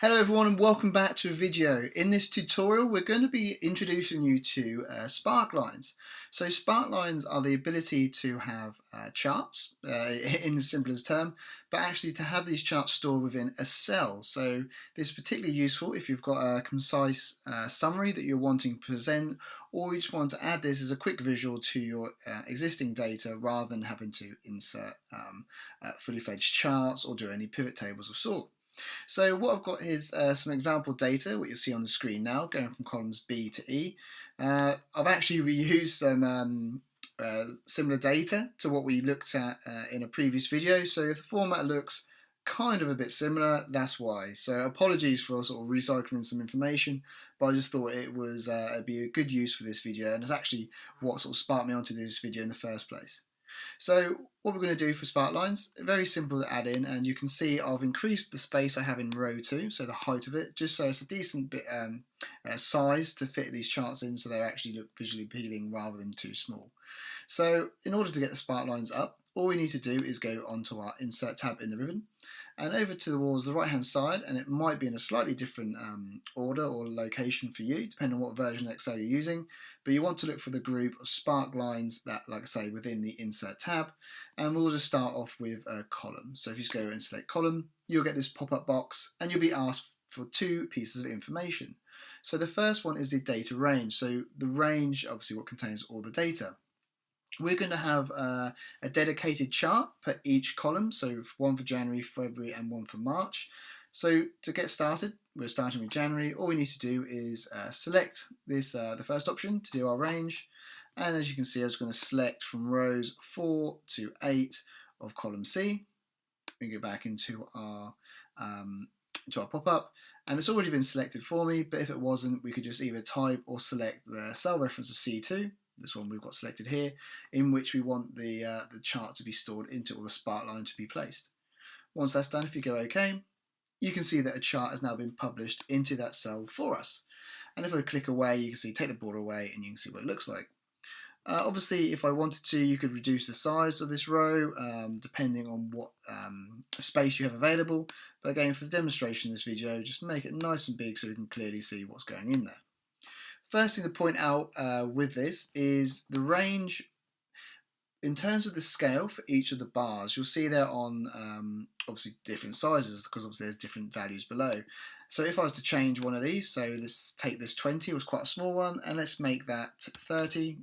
Hello everyone and welcome back to a video. In this tutorial we're going to be introducing you to Sparklines. So Sparklines are the ability to have charts in the simplest term, but actually to have these charts stored within a cell. So this is particularly useful if you've got a concise summary that you're wanting to present, or you just want to add this as a quick visual to your existing data rather than having to insert fully fledged charts or do any pivot tables of sort. So what I've got is some example data, what you'll see on the screen now, going from columns B to E. I've actually reused some similar data to what we looked at in a previous video, so if the format looks kind of a bit similar, that's why. So apologies for sort of recycling some information, but I just thought it'd be a good use for this video, and it's actually what sort of sparked me onto this video in the first place. So what we're going to do for Sparklines, very simple to add in, and you can see I've increased the space I have in row 2, so the height of it, just so it's a decent bit size to fit these charts in so they actually look visually appealing rather than too small. So in order to get the Sparklines up, all we need to do is go onto our Insert tab in the ribbon and over towards the right hand side, and it might be in a slightly different order or location for you depending on what version of Excel you're using, but you want to look for the group of Sparklines that, like I say, within the Insert tab, and we'll just start off with a column. So if you just go and select column, you'll get this pop-up box and you'll be asked for two pieces of information. So the first one is the data range, so the range obviously what contains all the data. We're going to have a dedicated chart per each column, so one for January, February and one for March. So to get started, we're starting with January. All we need to do is select this, the first option to do our range, and as you can see I'm just going to select from rows 4 to 8 of column C. We go back into our pop-up, and it's already been selected for me, but if it wasn't we could just either type or select the cell reference of C2, this one we've got selected here, in which we want the chart to be stored into, or the Sparkline to be placed. Once that's done, if you go OK, you can see that a chart has now been published into that cell for us. And if I click away, you can see, take the border away, and you can see what it looks like. Obviously, if I wanted to, you could reduce the size of this row depending on what space you have available. But again, for the demonstration of this video, just make it nice and big so we can clearly see what's going in there. First thing to point out with this is the range in terms of the scale for each of the bars. You'll see they're on obviously different sizes because obviously there's different values below. So if I was to change one of these, so let's take this 20, it was quite a small one, and let's make that 30.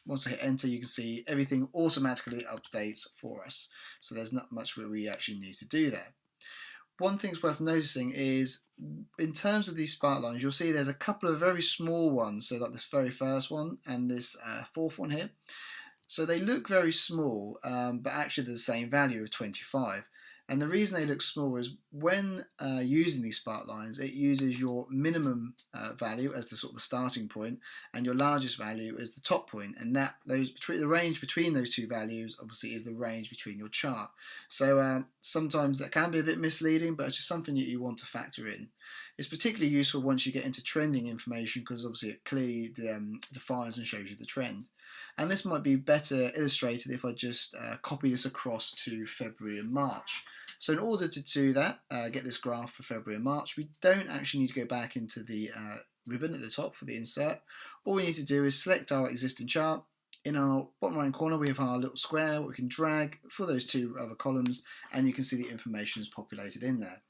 Once I hit enter, you can see everything automatically updates for us. So there's not much we actually need to do there. One thing's worth noticing is in terms of these Sparklines, you'll see there's a couple of very small ones, so like this very first one and this fourth one here. So they look very small, but actually they're the same value of 25. And the reason they look small is when using these Sparklines, it uses your minimum value as the sort of the starting point, and your largest value as the top point, and that the range between those two values obviously is the range between your chart. So sometimes that can be a bit misleading, but it's just something that you want to factor in. It's particularly useful once you get into trending information because obviously it clearly defines and shows you the trend. And this might be better illustrated if I just copy this across to February and March. So in order to do that, get this graph for February and March, we don't actually need to go back into the ribbon at the top for the insert. All we need to do is select our existing chart. In our bottom right corner we have our little square we can drag for those two other columns, and you can see the information is populated in there.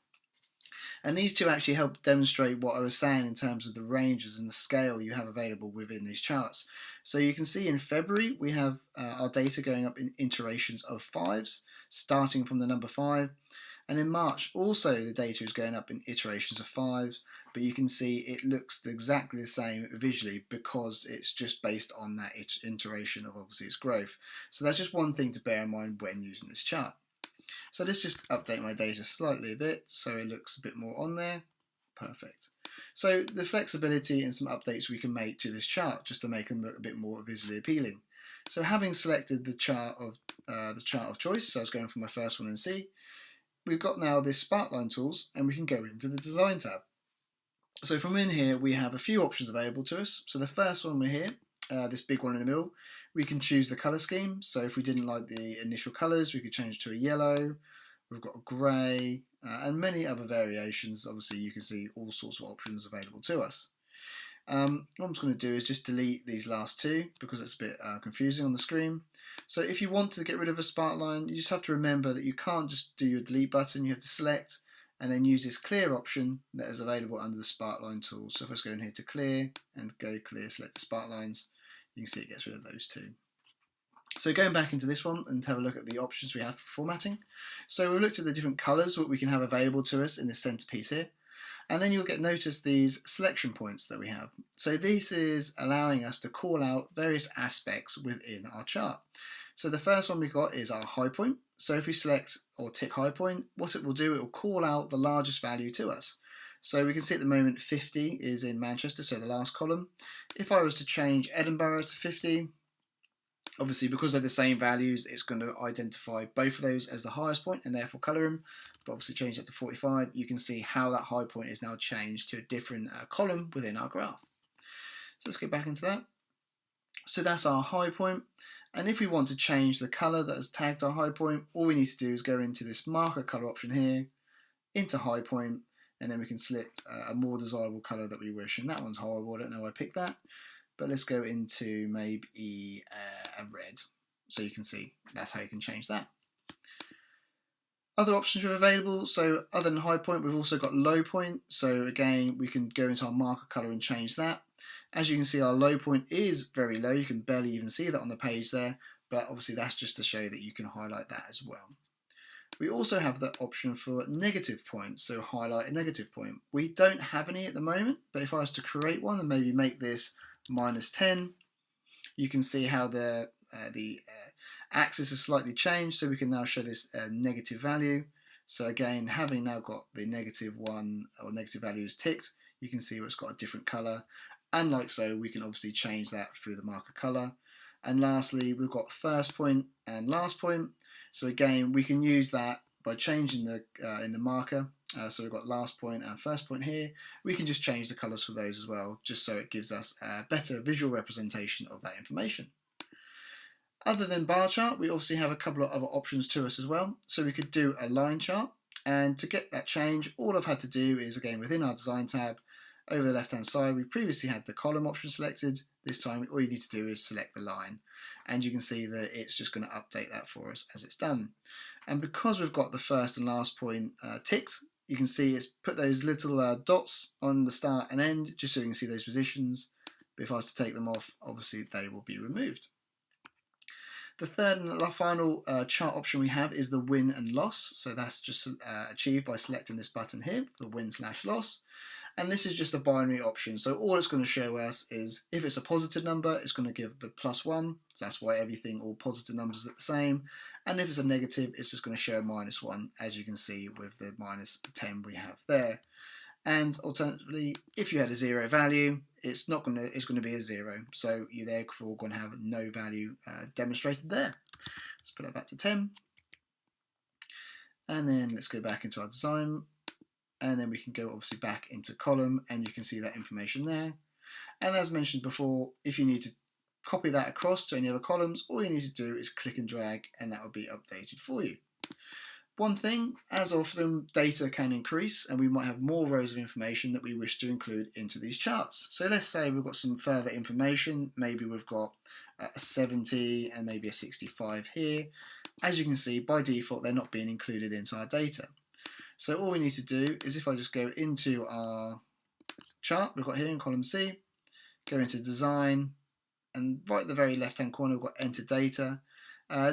And these two actually help demonstrate what I was saying in terms of the ranges and the scale you have available within these charts. So you can see in February we have our data going up in iterations of 5s, starting from the number 5. And in March also the data is going up in iterations of 5s, but you can see it looks exactly the same visually because it's just based on that iteration of obviously its growth. So that's just one thing to bear in mind when using this chart. So let's just update my data slightly a bit so it looks a bit more on there. Perfect. So the flexibility and some updates we can make to this chart just to make them look a bit more visually appealing. So having selected the chart of choice, so I was going for my first one in C, we've got now this Sparkline tools and we can go into the design tab. So from in here we have a few options available to us. So the first one we're here, this big one in the middle, we can choose the colour scheme. So if we didn't like the initial colours, we could change to a yellow, we've got grey, and many other variations. Obviously you can see all sorts of options available to us. What I'm just going to do is just delete these last two because it's a bit confusing on the screen. So if you want to get rid of a sparkline, you just have to remember that you can't just do your delete button. You have to select and then use this clear option that is available under the sparkline tool. So if I just go in here to clear and go clear, select the sparklines, you can see it gets rid of those two. So going back into this one and have a look at the options we have for formatting. So we've looked at the different colours what we can have available to us in this centerpiece here. And then you'll get notice these selection points that we have. So this is allowing us to call out various aspects within our chart. So the first one we've got is our high point. So if we select or tick high point, what it will do, it will call out the largest value to us. So we can see at the moment 50 is in Manchester, so the last column. If I was to change Edinburgh to 50, obviously because they're the same values, it's going to identify both of those as the highest point and therefore colour them. But obviously change that to 45, you can see how that high point is now changed to a different column within our graph. So let's go back into that. So that's our high point. And if we want to change the colour that has tagged our high point, all we need to do is go into this marker colour option here, into high point, and then we can select a more desirable colour that we wish. And that one's horrible, I don't know why I picked that. But let's go into maybe a red. So you can see that's how you can change that. Other options are available, so other than high point, we've also got low point. So again, we can go into our marker color and change that. As you can see, our low point is very low. You can barely even see that on the page there, but obviously that's just to show that you can highlight that as well. We also have the option for negative points, so highlight a negative point. We don't have any at the moment, but if I was to create one and maybe make this -10, you can see how the axis has slightly changed, so we can now show this negative value. So again, having now got the -1 or negative values ticked, you can see where it's got a different color, and like so we can obviously change that through the marker color. And lastly, we've got first point and last point. So again, we can use that by changing the in the marker. So we've got last point and first point here. We can just change the colors for those as well, just so it gives us a better visual representation of that information. Other than bar chart, we obviously have a couple of other options to us as well. So we could do a line chart, and to get that change, all I've had to do is, again, within our design tab, over the left hand side, we previously had the column option selected. This time all you need to do is select the line, and you can see that it's just going to update that for us as it's done. And because we've got the first and last point ticked, you can see it's put those little dots on the start and end, just so you can see those positions. But if I was to take them off, obviously they will be removed. The third and final chart option we have is the win and loss. So that's just achieved by selecting this button here, the win/loss. And this is just a binary option. So all it's going to show us is if it's a positive number, it's going to give the +1. So that's why everything, all positive numbers are the same. And if it's a negative, it's just going to show -1, as you can see with the -10 we have there. And alternatively, if you had a 0 value, it's going to be a 0. So you're therefore going to have no value demonstrated there. Let's put that back to 10. And then let's go back into our design. And then we can go obviously back into column, and you can see that information there. And as mentioned before, if you need to copy that across to any other columns, all you need to do is click and drag, and that will be updated for you. One thing, as often data can increase, and we might have more rows of information that we wish to include into these charts. So let's say we've got some further information, maybe we've got a 70 and maybe a 65 here. As you can see, by default, they're not being included into our data. So all we need to do is, if I just go into our chart we've got here in column C, go into design, and right at the very left hand corner we've got enter data.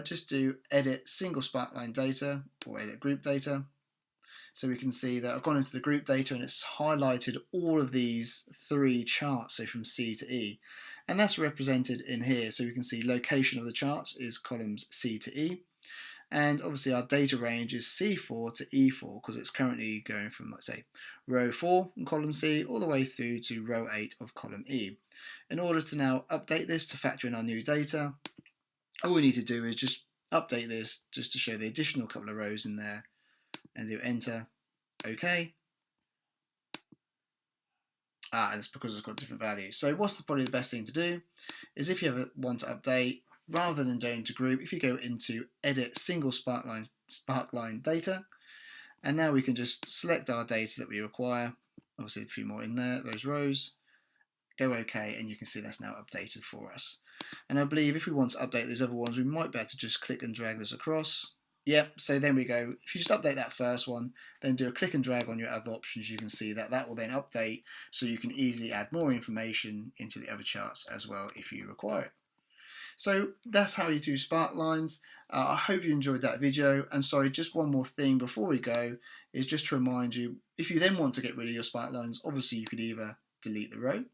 Just do edit single sparkline data or edit group data. So we can see that I've gone into the group data and it's highlighted all of these 3 charts, so from C to E. And that's represented in here. So we can see location of the charts is columns C to E. And obviously our data range is C4 to E4 because it's currently going from, let's say, row 4 in column C all the way through to row 8 of column E. In order to now update this to factor in our new data, all we need to do is just update this just to show the additional couple of rows in there, and do enter, OK. And it's because it's got different values. So what's probably the best thing to do is, if you ever want to update, rather than going to group, if you go into edit single Sparkline data, and now we can just select our data that we require, obviously a few more in there, those rows, go OK, and you can see that's now updated for us. And I believe if we want to update those other ones, we might be able to just click and drag this across. Yep, so then we go, if you just update that first one, then do a click and drag on your other options, you can see that that will then update, so you can easily add more information into the other charts as well if you require it. So that's how you do Sparklines. I hope you enjoyed that video, and sorry, just one more thing before we go is just to remind you, if you then want to get rid of your Sparklines, obviously you could either delete the row,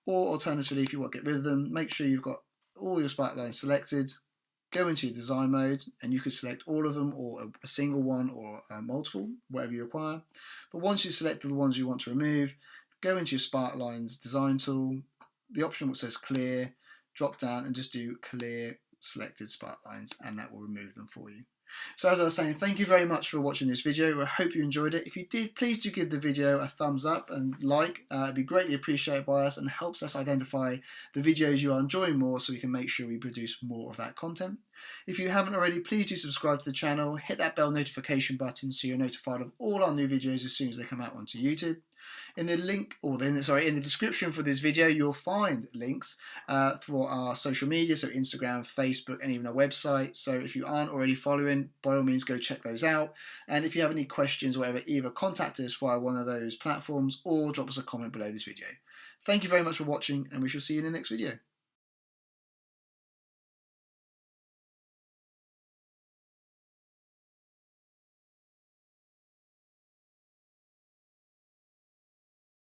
or alternatively, if you want to get rid of them, make sure you've got all your Sparklines selected, go into your design mode, and you could select all of them, or a single one, or multiple, whatever you require. But once you've selected the ones you want to remove, go into your Sparklines design tool, the option that says clear, drop down and just do clear selected Sparklines, and that will remove them for you. So as I was saying, thank you very much for watching this video. I hope you enjoyed it. If you did, please do give the video a thumbs up and like. It'd be greatly appreciated by us and helps us identify the videos you are enjoying more, so we can make sure we produce more of that content. If you haven't already, please do subscribe to the channel, hit that bell notification button so you're notified of all our new videos as soon as they come out onto YouTube. In the in the description for this video, you'll find links for our social media, so Instagram, Facebook, and even our website. So if you aren't already following, by all means go check those out. And if you have any questions or whatever, either contact us via one of those platforms or drop us a comment below this video. Thank you very much for watching, and we shall see you in the next video.